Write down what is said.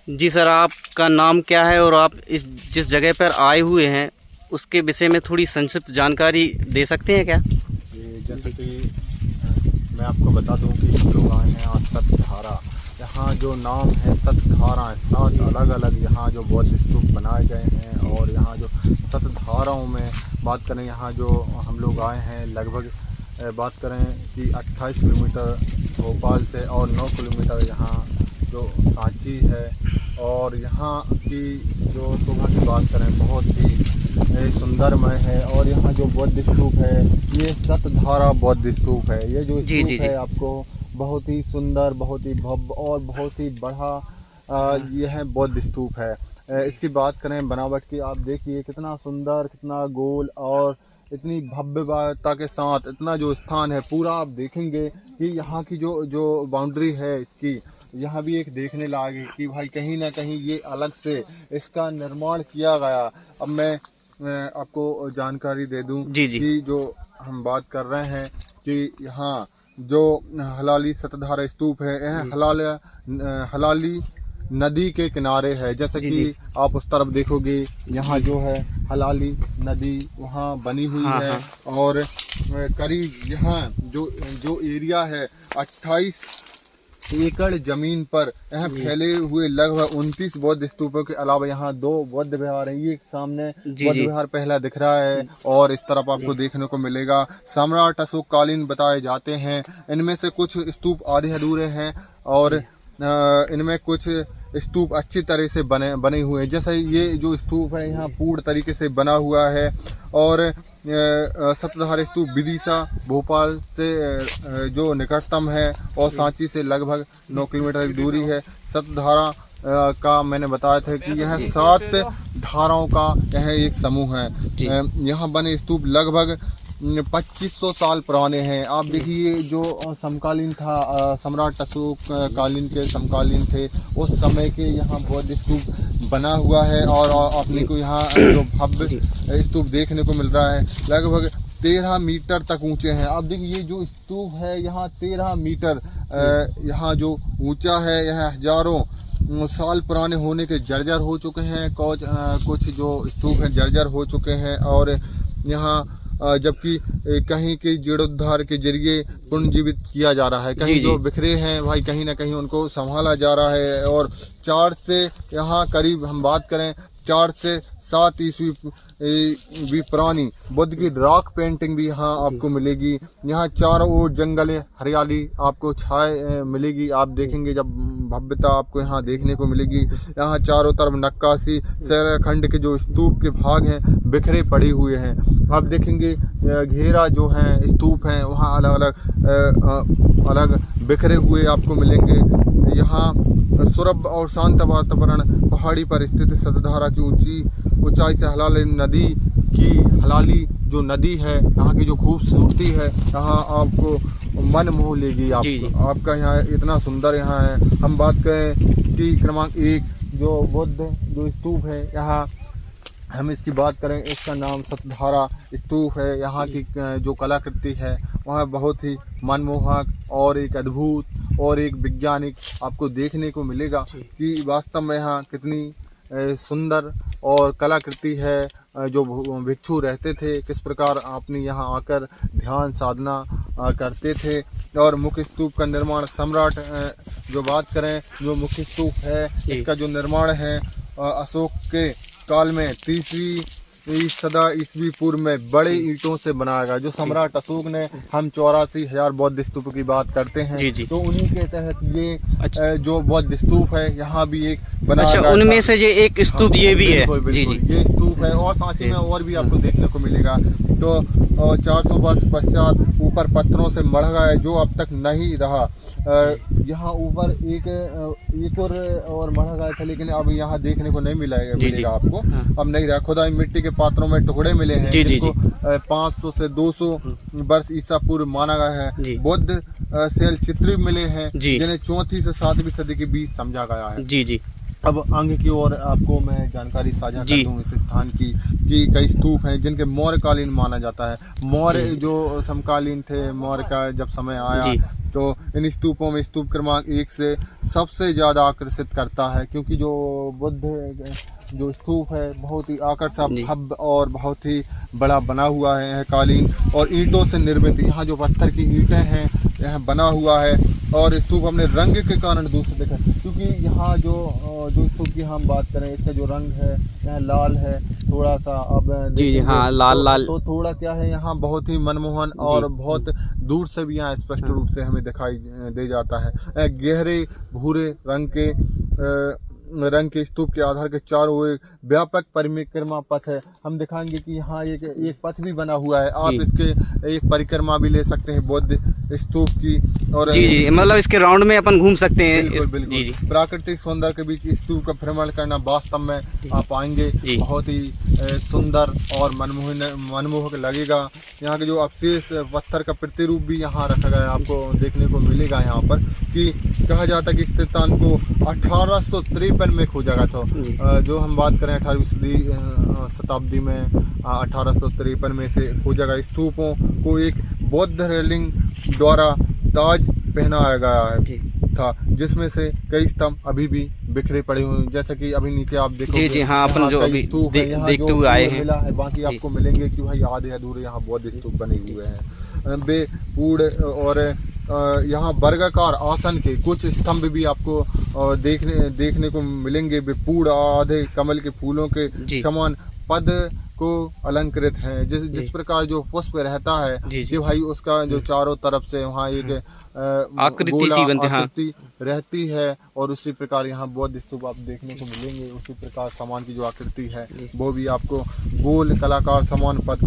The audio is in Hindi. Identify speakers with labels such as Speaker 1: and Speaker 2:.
Speaker 1: जी सर, आपका नाम क्या है और आप इस जिस जगह पर आए हुए हैं उसके विषय में थोड़ी संक्षिप्त जानकारी दे सकते हैं क्या?
Speaker 2: ये जैसे कि मैं आपको बता दूं कि हम लोग आए हैं आज सतधारा। यहाँ जो नाम है सतधारा है, 7 अलग अलग यहाँ जो बौद्ध स्तूप बनाए गए हैं। और यहाँ जो सतधाराओं में बात करें, यहाँ जो हम लोग आए हैं लगभग बात करें कि 28 किलोमीटर भोपाल से और 9 किलोमीटर यहाँ जो सांची है। और यहाँ की जो शोभा की बात करें बहुत ही सुंदरमय है। और यहाँ जो बौद्ध स्तूप है ये सतधारा बौद्ध स्तूप है। ये जो स्तूप है आपको बहुत ही सुंदर, बहुत ही भव्य और बहुत ही बड़ा यह बौद्ध स्तूप है। इसकी बात करें बनावट की, आप देखिए कितना सुंदर, कितना गोल और इतनी भव्यता के साथ इतना जो स्थान है पूरा आप देखेंगे कि यहाँ की जो बाउंड्री है इसकी, यहाँ भी एक देखने लायक है कि भाई कहीं ना कहीं ये अलग से इसका निर्माण किया गया। अब मैं आपको जानकारी दे दूं कि जो हम बात कर रहे हैं कि यहाँ जो हलाली सतधारा स्तूप है यह हलाली नदी के किनारे है। जैसे कि आप उस तरफ देखोगे यहाँ जो है हलाली नदी वहाँ बनी हुई है। और करीब यहाँ जो एरिया है 28 एकड़ जमीन पर यहाँ फैले हुए लगभग 29 बौद्ध स्तूपों के अलावा यहाँ 2 बौद्ध विहार हैं। ये सामने बौद्ध विहार पहला दिख रहा है और इस तरफ आपको देखने को मिलेगा सम्राट अशोक कालीन बताए जाते हैं। इनमें से कुछ स्तूप आधे अधूरे हैं और इनमें कुछ स्तूप अच्छी तरह से बने हुए हैं। जैसे ये जो स्तूप है यहाँ पूर्ण तरीके से बना हुआ है। और सतधारा स्तूप विदिशा भोपाल से जो निकटतम है और सांची से लगभग 9 किलोमीटर की दूरी है। सतधारा का मैंने बताया था कि यह 7 धाराओं का यह एक समूह है। यहाँ बने स्तूप लगभग 2500 साल पुराने हैं। आप देखिए जो समकालीन था सम्राट अशोक कालीन के समकालीन थे उस समय के यहाँ बौद्ध स्तूप बना हुआ है। और अपने को यहाँ जो भव्य स्तूप देखने को मिल रहा है लगभग 13 मीटर तक ऊंचे हैं। आप देखिए ये जो स्तूप है यहाँ 13 मीटर यहाँ जो ऊंचा है। यह हजारों साल पुराने होने के जर्जर हो चुके हैं। कुछ जो स्तूप हैं जर्जर हो चुके हैं। और यहाँ जबकि कहीं के जीर्णोद्धार के जरिए पुनर्जीवित किया जा रहा है। कहीं जो बिखरे हैं भाई कहीं ना कहीं उनको संभाला जा रहा है। और 4 से यहाँ करीब हम बात करें 4 से 7 ईस्वी पुरानी बुद्ध की रॉक पेंटिंग भी यहाँ आपको मिलेगी। यहाँ चारों ओर जंगल हरियाली आपको छाए मिलेगी। आप देखेंगे जब भव्यता आपको यहाँ देखने को मिलेगी। यहाँ चारों तरफ नक्काशी शैलखंड के जो स्तूप के भाग हैं बिखरे पड़े हुए हैं। आप देखेंगे घेरा जो है स्तूप हैं वहाँ अलग बिखरे हुए आपको मिलेंगे। यहाँ सुरभ और शांत वातावरण पहाड़ी पर स्थित सतधारा की ऊंचाई से हलाली जो नदी है यहाँ की जो खूबसूरती है यहाँ आपको मन मोह लेगी। आपका यहाँ इतना सुंदर यहाँ है। हम बात करें कि क्रमांक 1 जो बुद्ध जो स्तूप है यहाँ हम इसकी बात करें, इसका नाम सतधारा स्तूप है। यहाँ की जो कलाकृति है वह बहुत ही मनमोहक और एक अद्भुत और एक वैज्ञानिक आपको देखने को मिलेगा कि वास्तव में यहाँ कितनी सुंदर और कलाकृति है। जो भिक्षु रहते थे किस प्रकार आपने यहाँ आकर ध्यान साधना करते थे। और मुख्य स्तूप का निर्माण सम्राट जो बात करें जो मुख्य स्तूप है इसका जो निर्माण है अशोक के काल में 3वीं सदा ईस्वी पूर्व में बड़े ईंटों से बनाया गया। जो सम्राट अशोक ने हम 84,000 बौद्ध स्तूप की बात करते हैं तो उन्हीं के तहत ये जो बौद्ध स्तूप है यहाँ भी एक बनाया गया।
Speaker 1: उनमें से ये एक स्तूप ये भी है।
Speaker 2: ये स्तूप है और सांची में और भी आपको देखने को मिलेगा। तो 400 वर्ष पश्चात ऊपर पत्थरों से मढ़ गया जो अब तक नहीं रहा। यहाँ ऊपर एक और मढ़ा गया था लेकिन अब यहाँ देखने को नहीं मिलेगा आपको। अब नहीं रहा। खुदाई मिट्टी के पात्रों में टुकड़े मिले हैं जिनको 500 से 200 वर्ष ईसा पूर्व माना गया है। बुद्ध शैल चित्र मिले हैं जिन्हें 4वीं से 7वीं सदी के बीच समझा गया है। अब आगे की ओर आपको मैं जानकारी साझा कर दूं इस स्थान की कि कई स्तूप हैं जिनके मौर्य कालीन माना जाता है। मौर्य जो समकालीन थे, मौर्य का जब समय आया तो इन स्तूपों में स्तूप क्रमांक 1 से सबसे ज़्यादा आकर्षित करता है, क्योंकि जो बुद्ध जो स्तूप है बहुत ही आकर्षक भव्य और बहुत ही बड़ा बना हुआ है, कालीन और ईंटों से निर्मित। यहाँ जो पत्थर की ईंटें हैं यह बना हुआ है, और स्तूप अपने रंग के कारण दूसरे दिखा, क्योंकि यहाँ जो स्तूप की हम बात करें इसका जो रंग है यहाँ लाल है थोड़ा सा। अब
Speaker 1: जी हाँ, लाल लाल
Speaker 2: तो थोड़ा क्या है यहाँ बहुत ही मनमोहन और बहुत दूर से भी यहाँ स्पष्ट रूप से हमें दिखाई दे जाता है। गहरे भूरे रंग के स्तूप के आधार के चारों ओर व्यापक परिक्रमा पथ है। हम दिखाएंगे कि यहाँ एक पथ भी बना हुआ है, आप इसके एक परिक्रमा भी ले सकते हैं बौद्ध स्तूप की। और
Speaker 1: जी मतलब इसके राउंड में अपन घूम सकते हैं।
Speaker 2: बिल्कुल बिल्कुल। प्राकृतिक सौंदर्य के बीच स्तूप का भ्रमण करना वास्तव में आप आएंगे बहुत ही सुंदर और मनमोहक लगेगा। यहाँ के जो अवशेष पत्थर का प्रतिरूप भी यहाँ रखा गया है, आपको देखने को मिलेगा यहाँ पर, कि कहा जाता है कि इस स्थान को 1853 में खोजा गया था। जो हम बात करें 18वीं शताब्दी में 1853 में से खोजा गया। स्तूपों को एक बौद्ध रेलिंग द्वारा ताज पहनाया गया था, जिसमें से कई स्तंभ अभी भी बिखरे पड़े हुए हैं, जैसा कि अभी नीचे आप देखोगे।
Speaker 1: जी हाँ, अपन जो अभी देखते हुए आए हैं
Speaker 2: मिला है, बाकी आपको मिलेंगे कि भाई आधे अधूरे यहाँ बौद्ध स्तूप बने हुए हैं। बेपूड़ और यहाँ वर्गाकार आसन के कुछ स्तंभ भी आपको देखने को मिलेंगे। बेपूड़ आधे कमल के फूलों के समान पद को अलंकृत है। जिस प्रकार जो पुष्प रहता है कि भाई उसका जो चारों तरफ से वहाँ एक आकृति रहती है, और उसी प्रकार यहाँ बौद्ध स्तूप आप देखने को मिलेंगे। उसी प्रकार सामान की जो आकृति है वो भी आपको गोल कलाकार समान पद को